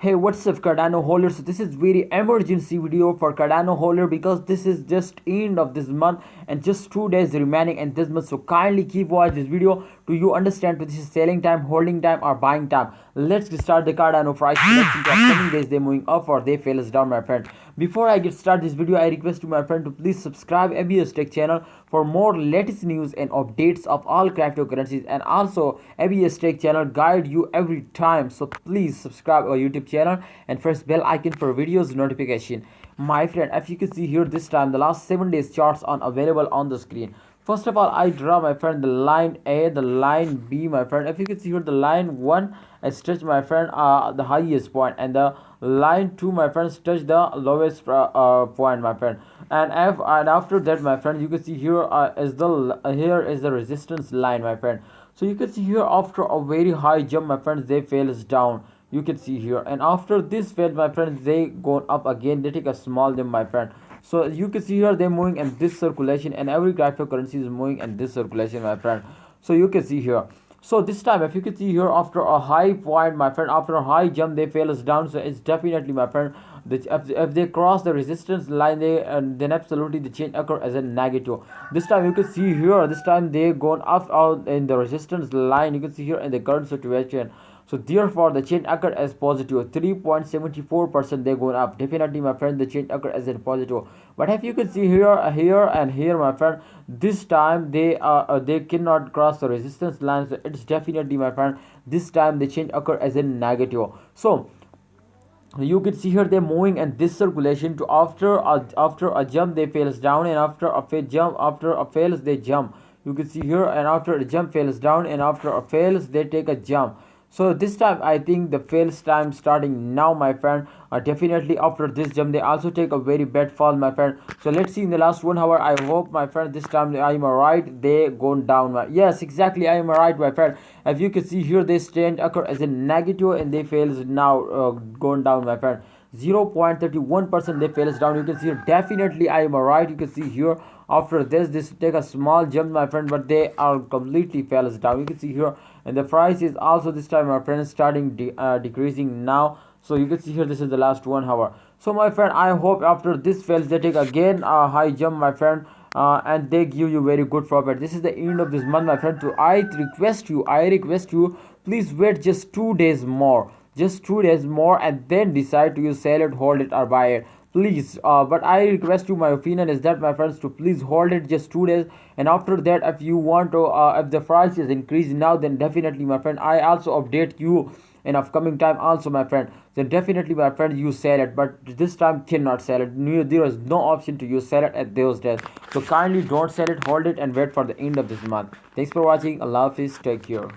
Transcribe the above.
Hey, what's up Cardano holder? So this is very emergency video for Cardano holder because this is just end of this month and just 2 days remaining in this month. So kindly keep watch this video to you understand this is selling time, holding time or buying time. Let's start the Cardano price prediction to upcoming days. They moving up or they fail us down, my friend. Before I get started this video, I request to my friend to please subscribe ABS Tech channel for more latest news and updates of all cryptocurrencies, and also ABS Tech channel guide you every time. So please subscribe our YouTube channel and press bell icon for videos notification. My friend, if you can see here this time the last 7 days charts are available on the screen. First of all, I draw, my friend, the line A, the line B, my friend. If you can see here the line 1 I stretch, my friend, the highest point, and the line 2, my friends, touch the lowest point, my friend. And after that, my friend, you can see here here is the resistance line, my friend. So you can see here after a very high jump, my friends, they fails down. You can see here, and after this fail, my friends, they go up again. They take a small jump, my friend. So you can see here they're moving in this circulation, and every cryptocurrency is moving in this circulation, my friend. So you can see here. So this time, if you can see here, after a high point, my friend, after a high jump, they fail us down. So it's definitely, my friend, if they cross the resistance line, then absolutely the change occur as a negative. This time you can see here, this time they gone up out in the resistance line. You can see here in the current situation. So therefore the change occurred as positive. 3.74% they going up. Definitely, my friend, the change occurred as a positive. But if you can see here, here and here, my friend, this time they cannot cross the resistance line. So it's definitely, my friend, this time the change occurred as a negative. So you can see here they're moving in this circulation to after a jump they fails down, and after a fails they jump. You can see here, and after a jump fails down, and after a fails they take a jump. So this time I think the fails time starting now, my friend. Definitely after this jump they also take a very bad fall, my friend. So let's see in the last 1 hour. I hope, my friend, this time I am right, they gone down. Yes, exactly, I am right, my friend. If you can see here, they stand occur as a negative and they fails now gone down, my friend. 0.31% they fails down. You can see here, definitely I am right. You can see here after this take a small jump, my friend, but they are completely fails down. You can see here, and the price is also this time, my friend, starting decreasing now. So you can see here this is the last 1 hour. So my friend, I hope after this fails they take again a high jump, my friend, and they give you very good profit. This is the end of this month, my friend. So I request you, please wait just 2 days more, just 2 days more, and then decide to you sell it, hold it or buy it, please. But I request you, my opinion is that, my friends, to please hold it just 2 days, and after that, if you want to if the price is increasing now, then definitely, my friend, I also update you in upcoming time also, my friend. Then definitely, my friend, you sell it, but this time cannot sell it. There is no option to you sell it at those days. So kindly don't sell it, hold it and wait for the end of this month. Thanks for watching. Allah Hafiz, take care.